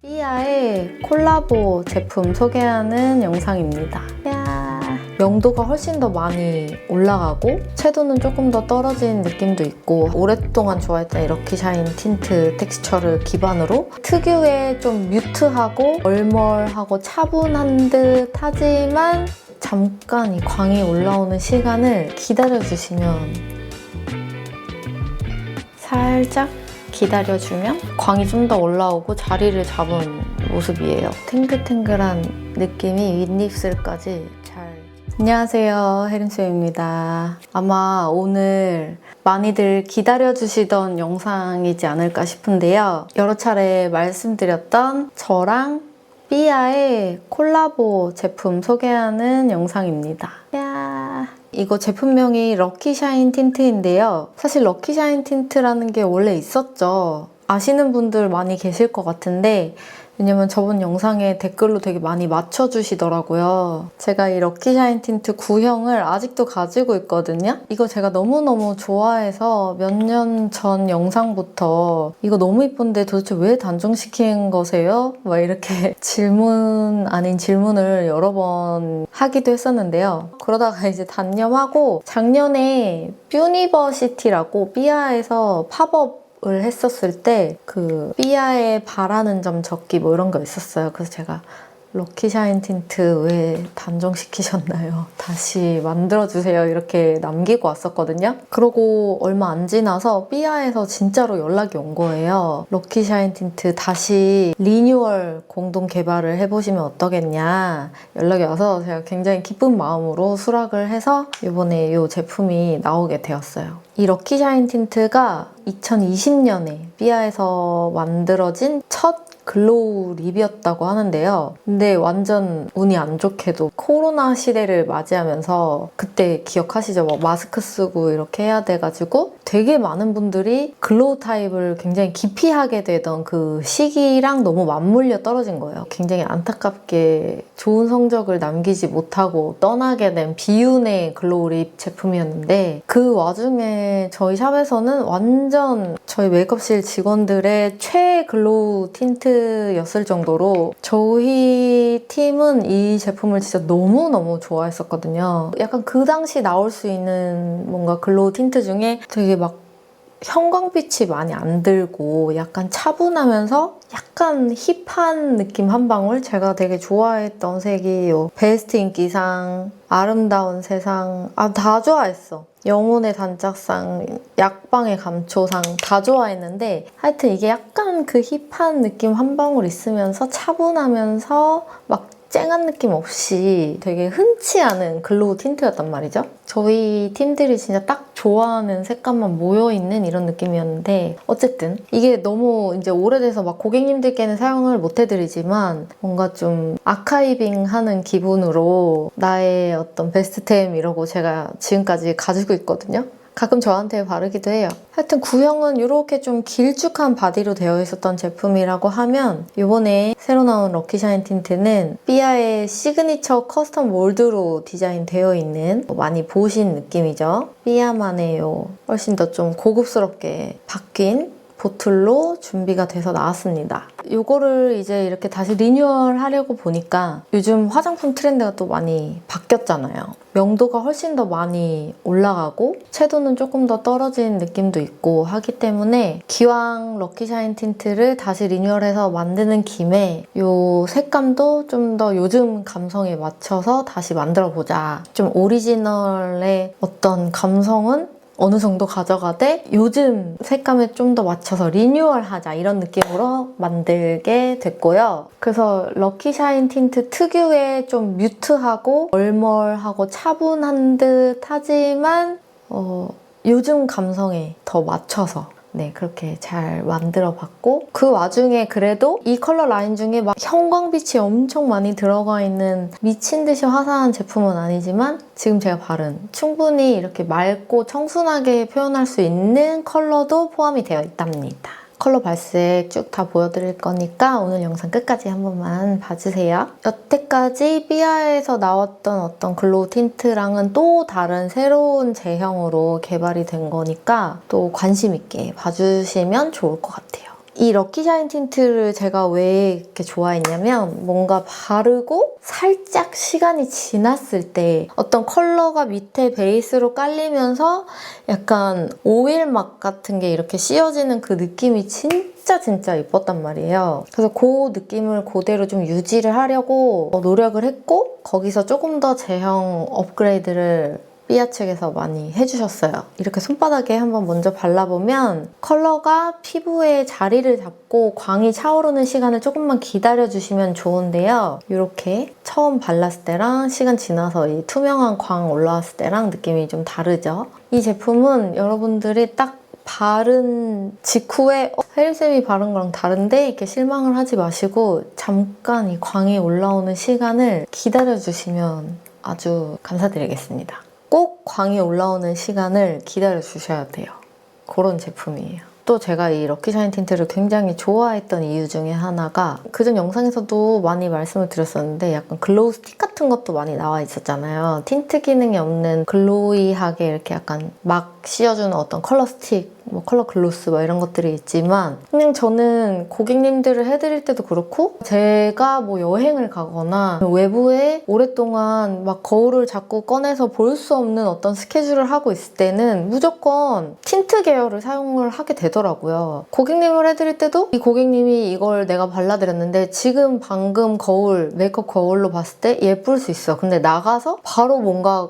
삐아의 콜라보 제품 소개하는 영상입니다. 명도가 훨씬 더 많이 올라가고 채도는 조금 더 떨어진 느낌도 있고 오랫동안 좋아했던 이 럭키샤인 틴트 텍스처를 기반으로 특유의 좀 뮤트하고 얼멀하고 차분한 듯 하지만 잠깐 이 광이 올라오는 시간을 기다려주시면 살짝 기다려주면 광이 좀 더 올라오고 자리를 잡은 모습이에요. 탱글탱글한 느낌이 윗입술까지 잘. 안녕하세요, 혜림쌤입니다. 아마 오늘 많이들 기다려주시던 영상이지 않을까 싶은데요. 여러 차례 말씀드렸던 저랑 삐아의 콜라보 제품 소개하는 영상입니다. 이거 제품명이 럭키샤인 틴트인데요. 사실 럭키샤인 틴트라는 게 원래 있었죠. 아시는 분들 많이 계실 것 같은데 왜냐면 저번 영상에 댓글로 되게 많이 맞춰주시더라고요. 제가 이 럭키샤인 틴트 구형을 아직도 가지고 있거든요. 이거 제가 너무너무 좋아해서 몇 년 전 영상부터 이거 너무 이쁜데 도대체 왜 단종시킨 거세요? 막 이렇게 질문 아닌 질문을 여러 번 하기도 했었는데요. 그러다가 이제 단념하고 작년에 뷰니버시티라고 삐아에서 팝업 을 했었을 때 그 삐아에 바라는 점 적기 뭐 이런 거 있었어요. 그래서 제가 럭키샤인 틴트 왜 단종시키셨나요? 다시 만들어주세요. 이렇게 남기고 왔었거든요. 그러고 얼마 안 지나서 삐아에서 진짜로 연락이 온 거예요. 럭키샤인 틴트 다시 리뉴얼 공동 개발을 해보시면 어떠겠냐 연락이 와서 제가 굉장히 기쁜 마음으로 수락을 해서 이번에 이 제품이 나오게 되었어요. 이 럭키샤인 틴트가 2020년에 삐아에서 만들어진 첫 글로우 립이었다고 하는데요. 근데 완전 운이 안 좋게도 코로나 시대를 맞이하면서 그때 기억하시죠? 막 마스크 쓰고 이렇게 해야 돼가지고 되게 많은 분들이 글로우 타입을 굉장히 기피하게 되던 그 시기랑 너무 맞물려 떨어진 거예요. 굉장히 안타깝게 좋은 성적을 남기지 못하고 떠나게 된 비운의 글로우 립 제품이었는데 그 와중에 저희 샵에서는 완전 저희 메이크업실 직원들의 최애 글로우 틴트였을 정도로 저희 팀은 이 제품을 진짜 너무너무 좋아했었거든요. 약간 그 당시 나올 수 있는 뭔가 글로우 틴트 중에 되게 막 형광빛이 많이 안 들고 약간 차분하면서 약간 힙한 느낌 한 방울? 제가 되게 좋아했던 색이 베스트 인기상, 아름다운 세상 다 좋아했어. 영혼의 단짝상, 약방의 감초상 다 좋아했는데 하여튼 이게 약간 그 힙한 느낌 한 방울 있으면서 차분하면서 막 쨍한 느낌 없이 되게 흔치 않은 글로우 틴트였단 말이죠. 저희 팀들이 진짜 딱 좋아하는 색감만 모여있는 이런 느낌이었는데 어쨌든 이게 너무 이제 오래돼서 막 고객님들께는 사용을 못 해드리지만 뭔가 좀 아카이빙하는 기분으로 나의 어떤 베스트템 이러고 제가 지금까지 가지고 있거든요. 가끔 저한테 바르기도 해요. 하여튼 구형은 이렇게 좀 길쭉한 바디로 되어 있었던 제품이라고 하면 이번에 새로 나온 럭키샤인 틴트는 삐아의 시그니처 커스텀 몰드로 디자인되어 있는 많이 보신 느낌이죠. 삐아만의 훨씬 더 좀 고급스럽게 바뀐 보틀로 준비가 돼서 나왔습니다. 이거를 이제 이렇게 다시 리뉴얼 하려고 보니까 요즘 화장품 트렌드가 또 많이 바뀌었잖아요. 명도가 훨씬 더 많이 올라가고 채도는 조금 더 떨어진 느낌도 있고 하기 때문에 기왕 럭키샤인 틴트를 다시 리뉴얼해서 만드는 김에 이 색감도 좀 더 요즘 감성에 맞춰서 다시 만들어보자. 좀 오리지널의 어떤 감성은 어느 정도 가져가되 요즘 색감에 좀 더 맞춰서 리뉴얼하자 이런 느낌으로 만들게 됐고요. 그래서 럭키샤인 틴트 특유의 좀 뮤트하고 얼멀하고 차분한 듯 하지만 요즘 감성에 더 맞춰서 그렇게 잘 만들어봤고 그 와중에 그래도 이 컬러 라인 중에 막 형광빛이 엄청 많이 들어가 있는 미친 듯이 화사한 제품은 아니지만 지금 제가 바른 충분히 이렇게 맑고 청순하게 표현할 수 있는 컬러도 포함이 되어 있답니다. 컬러 발색 쭉 다 보여드릴 거니까 오늘 영상 끝까지 한 번만 봐주세요. 여태까지 삐아에서 나왔던 어떤 글로우 틴트랑은 또 다른 새로운 제형으로 개발이 된 거니까 또 관심 있게 봐주시면 좋을 것 같아요. 이 럭키샤인 틴트를 제가 왜 이렇게 좋아했냐면 뭔가 바르고 살짝 시간이 지났을 때 어떤 컬러가 밑에 베이스로 깔리면서 약간 오일 맛 같은 게 이렇게 씌어지는 그 느낌이 진짜 예뻤단 말이에요. 그래서 그 느낌을 그대로 좀 유지를 하려고 노력을 했고 거기서 조금 더 제형 업그레이드를 삐아 측에서 많이 해주셨어요. 이렇게 손바닥에 한번 먼저 발라보면 컬러가 피부에 자리를 잡고 광이 차오르는 시간을 조금만 기다려주시면 좋은데요. 이렇게 처음 발랐을 때랑 시간 지나서 이 투명한 광 올라왔을 때랑 느낌이 좀 다르죠. 이 제품은 여러분들이 딱 바른 직후에 혜리쌤이 바른 거랑 다른데 이렇게 실망을 하지 마시고 잠깐 이 광이 올라오는 시간을 기다려주시면 아주 감사드리겠습니다. 꼭 광이 올라오는 시간을 기다려 주셔야 돼요. 그런 제품이에요. 또 제가 이 럭키샤인 틴트를 굉장히 좋아했던 이유 중에 하나가 그전 영상에서도 많이 말씀을 드렸었는데 약간 글로우 스틱 같은 것도 많이 나와 있었잖아요. 틴트 기능이 없는 글로이하게 이렇게 약간 막 씌워주는 어떤 컬러 스틱, 뭐 컬러 글로스 뭐 이런 것들이 있지만 그냥 저는 고객님들을 해드릴 때도 그렇고 제가 뭐 여행을 가거나 외부에 오랫동안 막 거울을 자꾸 꺼내서 볼 수 없는 어떤 스케줄을 하고 있을 때는 무조건 틴트 계열을 사용을 하게 되더라고요. 고객님을 해드릴 때도 이 고객님이 이걸 내가 발라드렸는데 지금 방금 거울, 메이크업 거울로 봤을 때 예쁠 수 있어. 근데 나가서 바로 뭔가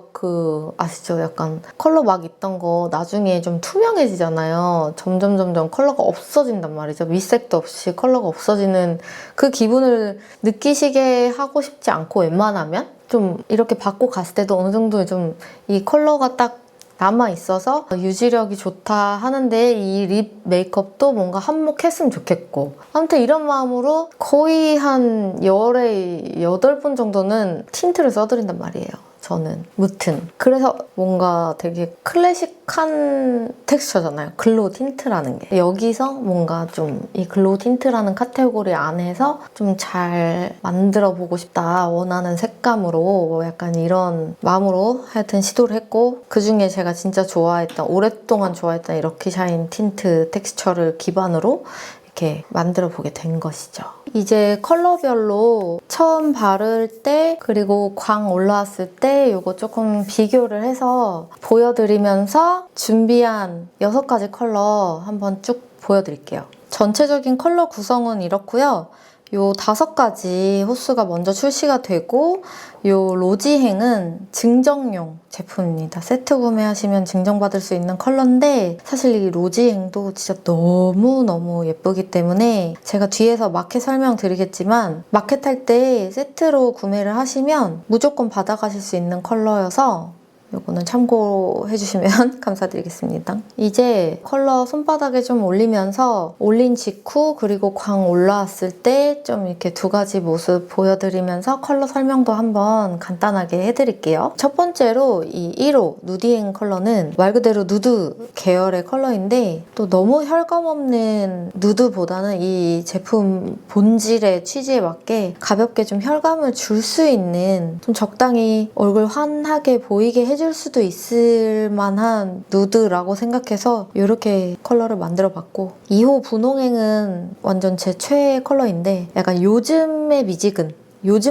아시죠? 약간 컬러 막 있던 거 나중에 좀 투명해지잖아요. 점점 컬러가 없어진단 말이죠. 밑색도 없이 컬러가 없어지는 그 기분을 느끼시게 하고 싶지 않고 웬만하면 좀 이렇게 받고 갔을 때도 어느 정도 좀 이 컬러가 딱 남아있어서 유지력이 좋다 하는데 이 립 메이크업도 뭔가 한몫했으면 좋겠고 아무튼 이런 마음으로 거의 한 열에 8번 정도는 틴트를 써드린단 말이에요. 저는 무튼 그래서 뭔가 되게 클래식한 텍스처잖아요. 글로우 틴트라는 게 여기서 뭔가 좀 이 글로우 틴트라는 카테고리 안에서 좀 잘 만들어 보고 싶다 원하는 색감으로 뭐 약간 이런 마음으로 하여튼 시도를 했고 그중에 제가 진짜 좋아했던 오랫동안 좋아했던 이 럭키샤인 틴트 텍스처를 기반으로 이렇게 만들어 보게 된 것이죠. 이제 컬러별로 처음 바를 때 그리고 광 올라왔을 때 이거 조금 비교를 해서 보여드리면서 준비한 6가지 컬러 한번 쭉 보여드릴게요. 전체적인 컬러 구성은 이렇고요. 요 5가지 호수가 먼저 출시가 되고 요 로지행은 증정용 제품입니다. 세트 구매하시면 증정받을 수 있는 컬러인데 사실 이 로지행도 진짜 너무너무 예쁘기 때문에 제가 뒤에서 마켓 설명드리겠지만 마켓 할 때 세트로 구매를 하시면 무조건 받아가실 수 있는 컬러여서 이거는 참고해주시면 감사드리겠습니다. 이제 컬러 손바닥에 좀 올리면서 올린 직후 그리고 광 올라왔을 때 좀 이렇게 2가지 모습 보여드리면서 컬러 설명도 한번 간단하게 해드릴게요. 첫 번째로 이 1호 누디행 컬러는 말 그대로 누드 계열의 컬러인데 또 너무 혈감 없는 누드보다는 이 제품 본질의 취지에 맞게 가볍게 좀 혈감을 줄 수 있는 좀 적당히 얼굴 환하게 보이게 해줄 수도 있을 만한 누드라고 생각해서 이렇게 컬러를 만들어 봤고 2호 분홍행은 완전 제 최애 컬러인데 약간 요즘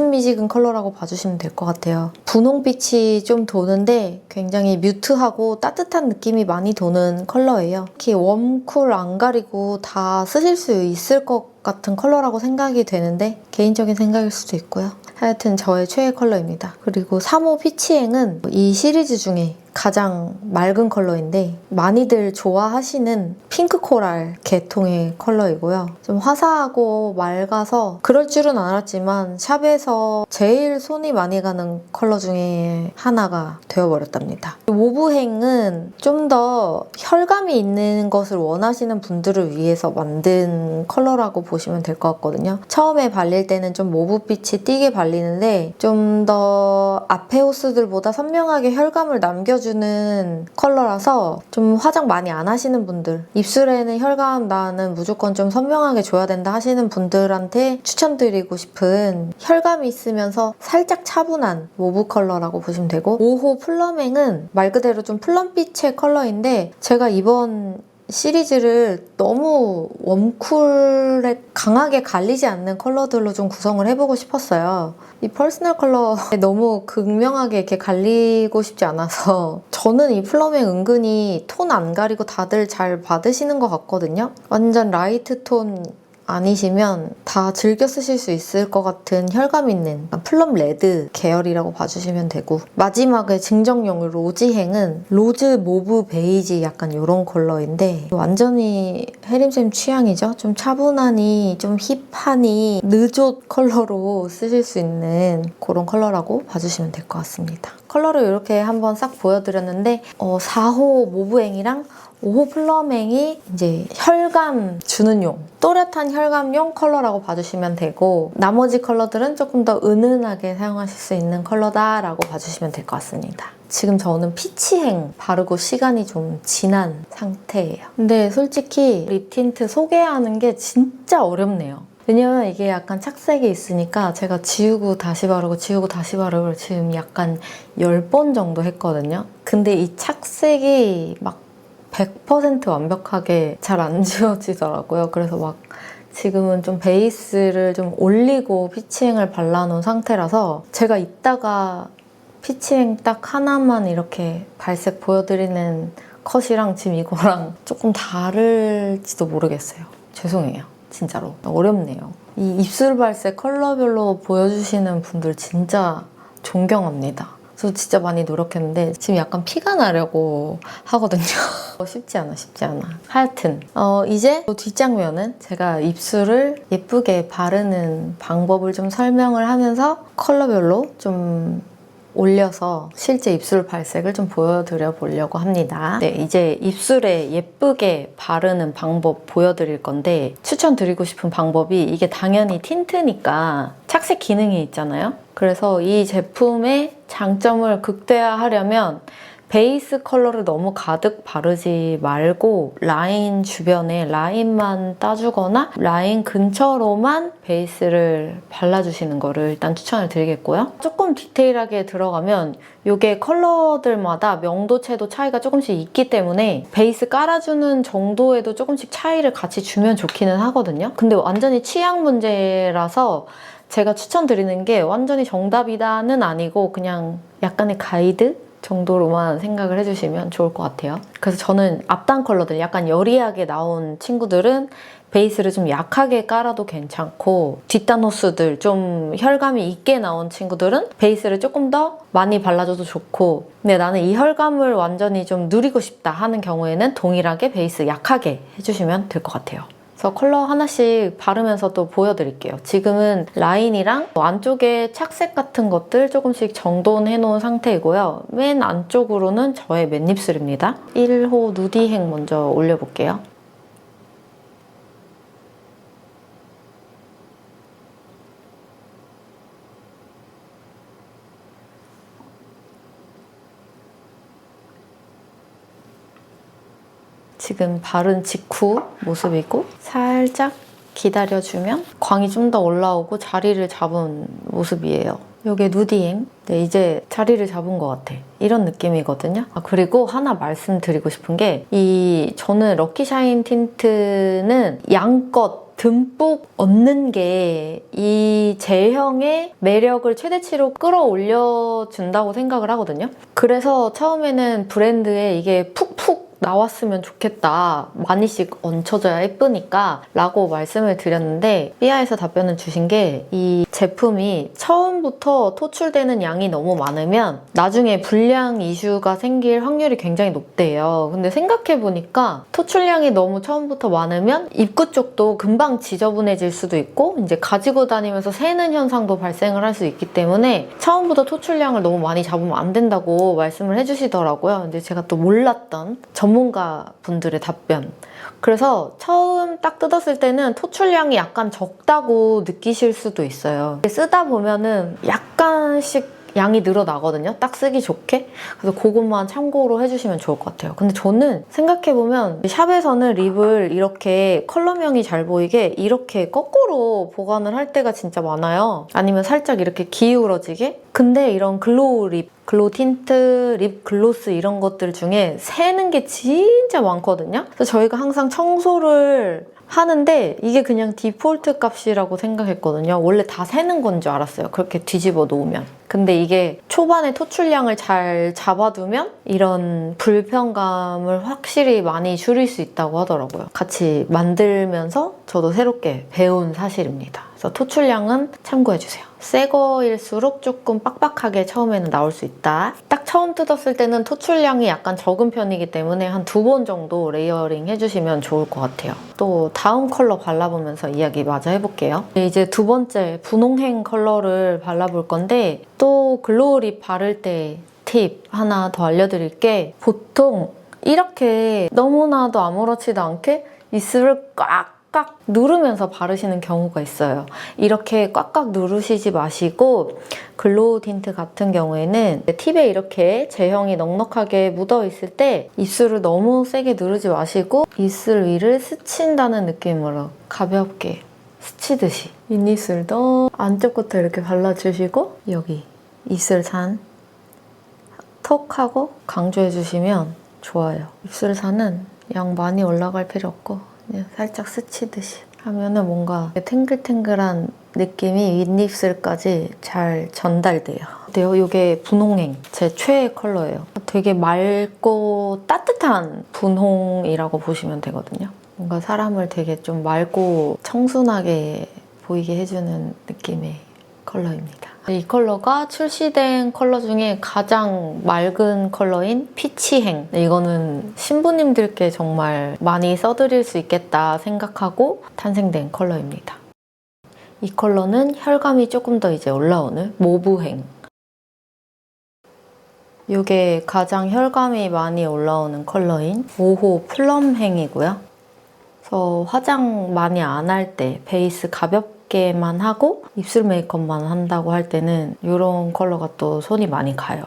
미지근 컬러라고 봐주시면 될 것 같아요. 분홍빛이 좀 도는데 굉장히 뮤트하고 따뜻한 느낌이 많이 도는 컬러예요. 특히 웜, 쿨 안 가리고 다 쓰실 수 있을 것 같은 컬러라고 생각이 되는데 개인적인 생각일 수도 있고요. 하여튼 저의 최애 컬러입니다. 그리고 3호 피치행은 이 시리즈 중에 가장 맑은 컬러인데 많이들 좋아하시는 핑크 코랄 계통의 컬러이고요. 좀 화사하고 맑아서 그럴 줄은 알았지만 샵에서 제일 손이 많이 가는 컬러 중에 하나가 되어버렸답니다. 모브행은 좀 더 혈감이 있는 것을 원하시는 분들을 위해서 만든 컬러라고 보시면 될 것 같거든요. 처음에 발릴 때는 좀 모브빛이 띄게 발리는데 좀 더 앞에 호스들보다 선명하게 혈감을 남겨주는 컬러라서 좀 화장 많이 안 하시는 분들, 입술에는 혈감 나는 무조건 좀 선명하게 줘야 된다 하시는 분들한테 추천드리고 싶은 혈감이 있으면서 살짝 차분한 모브 컬러라고 보시면 되고 5호 플럼행은 말 그대로 좀 플럼빛의 컬러인데 제가 이번 시리즈를 너무 웜쿨에 강하게 갈리지 않는 컬러들로 좀 구성을 해보고 싶었어요. 이 퍼스널 컬러에 너무 극명하게 이렇게 갈리고 싶지 않아서 저는 이 플럼에 은근히 톤 안 가리고 다들 잘 받으시는 것 같거든요. 완전 라이트 톤 아니시면 다 즐겨 쓰실 수 있을 것 같은 혈감 있는 플럼 레드 계열이라고 봐주시면 되고, 마지막에 증정용 로지행은 로즈 모브 베이지 약간 이런 컬러인데 완전히 혜림쌤 취향이죠. 좀 차분하니 좀 힙하니 느조 컬러로 쓰실 수 있는 그런 컬러라고 봐주시면 될 것 같습니다. 컬러를 이렇게 한번 싹 보여드렸는데 4호 모브행이랑 5호 플럼행이 이제 혈감 주는 용, 또렷한 혈감용 컬러라고 봐주시면 되고, 나머지 컬러들은 조금 더 은은하게 사용하실 수 있는 컬러다라고 봐주시면 될 것 같습니다. 지금 저는 피치행 바르고 시간이 좀 지난 상태예요. 근데 솔직히 립 틴트 소개하는 게 진짜 어렵네요. 왜냐면 이게 약간 착색이 있으니까 제가 지우고 다시 바르고 지우고 다시 바르고 지금 약간 10번 정도 했거든요. 근데 이 착색이 막 100% 완벽하게 잘 안 지워지더라고요. 그래서 막 지금은 좀 베이스를 좀 올리고 피치행을 발라놓은 상태라서 제가 이따가 피치행 딱 하나만 이렇게 발색 보여드리는 컷이랑 지금 이거랑 조금 다를지도 모르겠어요. 죄송해요. 진짜로. 어렵네요. 이 입술 발색 컬러별로 보여주시는 분들 진짜 존경합니다. 저 진짜 많이 노력했는데 지금 약간 피가 나려고 하거든요. 쉽지 않아. 하여튼 이제 뒷장면은 제가 입술을 예쁘게 바르는 방법을 좀 설명을 하면서 컬러별로 좀 올려서 실제 입술 발색을 좀 보여드려 보려고 합니다. 네, 이제 입술에 예쁘게 바르는 방법 보여드릴 건데, 추천드리고 싶은 방법이, 이게 당연히 틴트니까 착색 기능이 있잖아요. 그래서 이 제품의 장점을 극대화하려면 베이스 컬러를 너무 가득 바르지 말고 라인 주변에 라인만 따주거나 라인 근처로만 베이스를 발라주시는 거를 일단 추천을 드리겠고요. 조금 디테일하게 들어가면 이게 컬러들마다 명도채도 차이가 조금씩 있기 때문에 베이스 깔아주는 정도에도 조금씩 차이를 같이 주면 좋기는 하거든요. 근데 완전히 취향 문제라서 제가 추천드리는 게 완전히 정답이다는 아니고 그냥 약간의 가이드 정도로만 생각을 해주시면 좋을 것 같아요. 그래서 저는 앞단 컬러들 약간 여리하게 나온 친구들은 베이스를 좀 약하게 깔아도 괜찮고, 뒷단 호수들 좀 혈감이 있게 나온 친구들은 베이스를 조금 더 많이 발라줘도 좋고, 근데 나는 이 혈감을 완전히 좀 누리고 싶다 하는 경우에는 동일하게 베이스 약하게 해주시면 될 것 같아요. 그래서 컬러 하나씩 바르면서 또 보여드릴게요. 지금은 라인이랑 안쪽에 착색 같은 것들 조금씩 정돈해 놓은 상태이고요. 맨 안쪽으로는 저의 맨입술입니다. 1호 누디행 먼저 올려볼게요. 지금 바른 직후 모습이고, 살짝 기다려주면 광이 좀 더 올라오고 자리를 잡은 모습이에요. 이게 누디행. 네, 이제 자리를 잡은 것 같아. 이런 느낌이거든요. 그리고 하나 말씀드리고 싶은 게, 저는 럭키샤인 틴트는 양껏 듬뿍 얻는 게 이 제형의 매력을 최대치로 끌어올려 준다고 생각을 하거든요. 그래서 처음에는 브랜드에 이게 푹푹 나왔으면 좋겠다, 많이씩 얹혀져야 예쁘니까 라고 말씀을 드렸는데, 삐아에서 답변을 주신 게, 이 제품이 처음부터 토출되는 양이 너무 많으면 나중에 불량 이슈가 생길 확률이 굉장히 높대요. 근데 생각해보니까 토출량이 너무 처음부터 많으면 입구 쪽도 금방 지저분해질 수도 있고, 이제 가지고 다니면서 새는 현상도 발생을 할 수 있기 때문에 처음부터 토출량을 너무 많이 잡으면 안 된다고 말씀을 해주시더라고요. 근데 제가 또 몰랐던 전문가 분들의 답변. 그래서 처음 딱 뜯었을 때는 토출량이 약간 적다고 느끼실 수도 있어요. 쓰다 보면은 약간씩 양이 늘어나거든요. 딱 쓰기 좋게. 그래서 그것만 참고로 해주시면 좋을 것 같아요. 근데 저는 생각해보면 샵에서는 립을 이렇게 컬러명이 잘 보이게 이렇게 거꾸로 보관을 할 때가 진짜 많아요. 아니면 살짝 이렇게 기울어지게. 근데 이런 글로우 립, 글로우 틴트, 립 글로스 이런 것들 중에 새는 게 진짜 많거든요. 그래서 저희가 항상 청소를 하는데 이게 그냥 디폴트 값이라고 생각했거든요. 원래 다 새는 건 줄 알았어요. 그렇게 뒤집어 놓으면. 근데 이게 초반에 토출량을 잘 잡아두면 이런 불편감을 확실히 많이 줄일 수 있다고 하더라고요. 같이 만들면서 저도 새롭게 배운 사실입니다. 그래서 토출량은 참고해주세요. 새 거일수록 조금 빡빡하게 처음에는 나올 수 있다. 딱 처음 뜯었을 때는 토출량이 약간 적은 편이기 때문에 한 2번 정도 레이어링 해주시면 좋을 것 같아요. 또 다음 컬러 발라보면서 이야기 마저 해볼게요. 이제 두 번째 분홍행 컬러를 발라볼 건데 또 글로우 립 바를 때 팁 하나 더 알려드릴 게 보통 이렇게 너무나도 아무렇지도 않게 입술을 꽉 누르면서 바르시는 경우가 있어요. 이렇게 꽉꽉 누르시지 마시고 글로우 틴트 같은 경우에는 팁에 이렇게 제형이 넉넉하게 묻어있을 때 입술을 너무 세게 누르지 마시고 입술 위를 스친다는 느낌으로 가볍게 스치듯이 윗입술도 안쪽부터 이렇게 발라주시고 여기 입술산 톡 하고 강조해주시면 좋아요. 입술산은 양 많이 올라갈 필요 없고 그냥 살짝 스치듯이 하면은 뭔가 탱글탱글한 느낌이 윗입술까지 잘 전달돼요. 근데요, 이게 분홍행 제 최애 컬러예요. 되게 맑고 따뜻한 분홍이라고 보시면 되거든요. 뭔가 사람을 되게 좀 맑고 청순하게 보이게 해주는 느낌의 컬러입니다. 이 컬러가 출시된 컬러 중에 가장 맑은 컬러인 피치행. 이거는 신부님들께 정말 많이 써드릴 수 있겠다 생각하고 탄생된 컬러입니다. 이 컬러는 혈감이 조금 더 이제 올라오는 모브행. 이게 가장 혈감이 많이 올라오는 컬러인 5호 플럼행이고요. 그래서 화장 많이 안 할 때 베이스 가볍게만 하고 입술 메이크업만 한다고 할 때는 이런 컬러가 또 손이 많이 가요.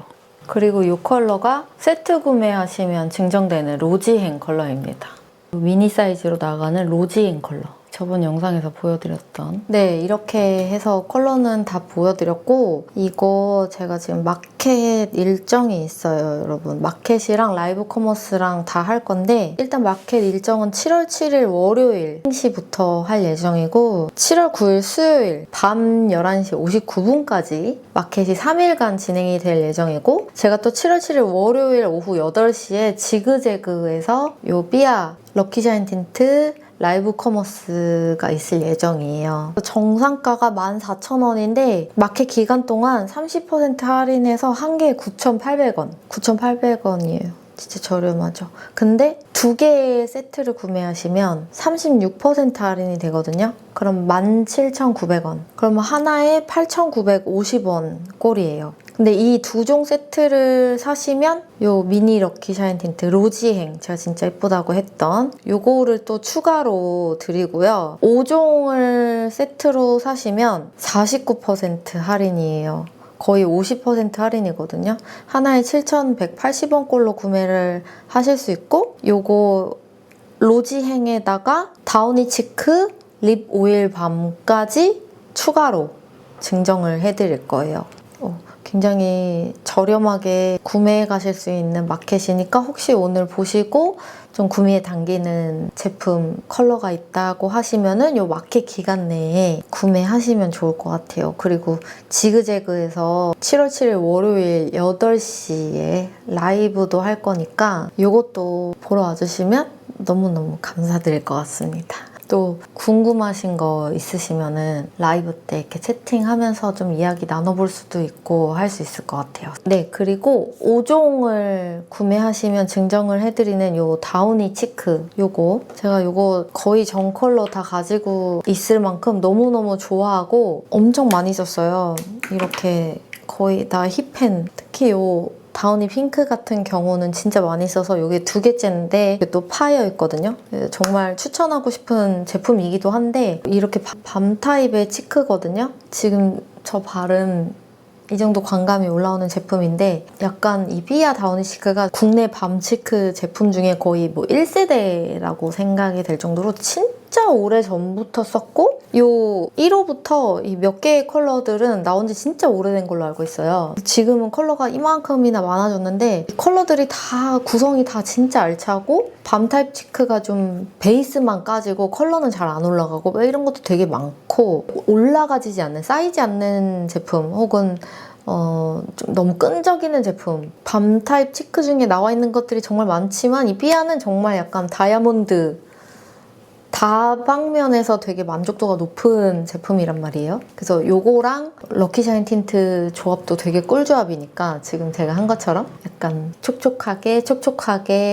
그리고 이 컬러가 세트 구매하시면 증정되는 로지행 컬러입니다. 미니 사이즈로 나가는 로지행 컬러. 저번 영상에서 보여드렸던 네, 이렇게 해서 컬러는 다 보여드렸고 이거 제가 지금 마켓 일정이 있어요, 여러분. 마켓이랑 라이브 커머스랑 다 할 건데 일단 마켓 일정은 7월 7일 월요일 1시부터 할 예정이고 7월 9일 수요일 밤 11시 59분까지 마켓이 3일간 진행이 될 예정이고 제가 또 7월 7일 월요일 오후 8시에 지그재그에서 요 삐아 럭키샤인 틴트 라이브 커머스가 있을 예정이에요. 정상가가 14,000원인데 마켓 기간 동안 30% 할인해서 한 개에 9,800원. 9,800원이에요. 진짜 저렴하죠. 근데 두 개의 세트를 구매하시면 36% 할인이 되거든요. 그럼 17,900원. 그럼 하나에 8,950원 꼴이에요. 근데 이 두 종 세트를 사시면 요 미니 럭키 샤인 틴트 로지행 제가 진짜 예쁘다고 했던 요거를 또 추가로 드리고요. 5종을 세트로 사시면 49% 할인이에요. 거의 50% 할인이거든요. 하나에 7,180원 꼴로 구매를 하실 수 있고 요거 로지행에다가 다우니 치크 립 오일 밤까지 추가로 증정을 해드릴 거예요. 굉장히 저렴하게 구매해 가실 수 있는 마켓이니까 혹시 오늘 보시고 좀 구매에 당기는 제품 컬러가 있다고 하시면은 요 마켓 기간 내에 구매하시면 좋을 것 같아요. 그리고 지그재그에서 7월 7일 월요일 8시에 라이브도 할 거니까 요것도 보러 와주시면 너무너무 감사드릴 것 같습니다. 또 궁금하신 거 있으시면은 라이브 때 이렇게 채팅하면서 좀 이야기 나눠볼 수도 있고 할 수 있을 것 같아요. 네, 그리고 5종을 구매하시면 증정을 해드리는 요 다우니 치크 요거 제가 요거 거의 전 컬러 다 가지고 있을 만큼 너무너무 좋아하고 엄청 많이 썼어요. 이렇게 거의 다 힙한 특히 요 다우니 핑크 같은 경우는 진짜 많이 써서 이게 2개째인데 이게 또 파여 있거든요. 정말 추천하고 싶은 제품이기도 한데 이렇게 밤 타입의 치크거든요. 지금 저 바른 이 정도 광감이 올라오는 제품인데 약간 이 삐아 다우니시크가 국내 밤치크 제품 중에 거의 뭐 1세대라고 생각이 될 정도로 진짜 오래 전부터 썼고 요 1호부터 이 몇 개의 컬러들은 나온 지 진짜 오래된 걸로 알고 있어요. 지금은 컬러가 이만큼이나 많아졌는데 이 컬러들이 다 구성이 다 진짜 알차고 밤 타입 치크가 좀 베이스만 까지고 컬러는 잘 안 올라가고 뭐 이런 것도 되게 많고 올라가지지 않는, 쌓이지 않는 제품 혹은 좀 너무 끈적이는 제품 밤 타입 치크 중에 나와 있는 것들이 정말 많지만 이 삐아는 정말 약간 다이아몬드 다방면에서 되게 만족도가 높은 제품이란 말이에요. 그래서 요거랑 럭키샤인 틴트 조합도 되게 꿀조합이니까 지금 제가 한 것처럼 약간 촉촉하게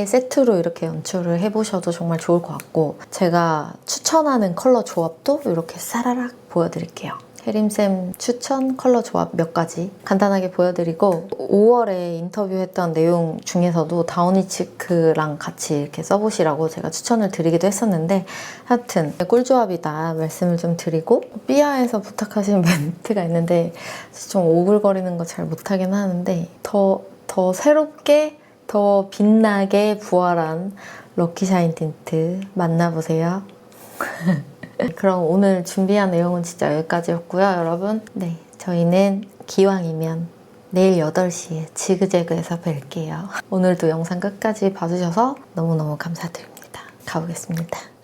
세트로 이렇게 연출을 해보셔도 정말 좋을 것 같고 제가 추천하는 컬러 조합도 이렇게 사라락 보여드릴게요. 혜림쌤 추천 컬러 조합 몇 가지 간단하게 보여드리고 5월에 인터뷰했던 내용 중에서도 다우니치크랑 같이 이렇게 써보시라고 제가 추천을 드리기도 했었는데 하여튼 꿀조합이다 말씀을 좀 드리고 삐아에서 부탁하신 멘트가 있는데 좀 오글거리는 거 잘 못하긴 하는데 더 새롭게 더 빛나게 부활한 럭키샤인 틴트 만나보세요. 그럼 오늘 준비한 내용은 진짜 여기까지였고요, 여러분. 네, 저희는 기왕이면 내일 8시에 지그재그에서 뵐게요. 오늘도 영상 끝까지 봐주셔서 너무너무 감사드립니다. 가보겠습니다.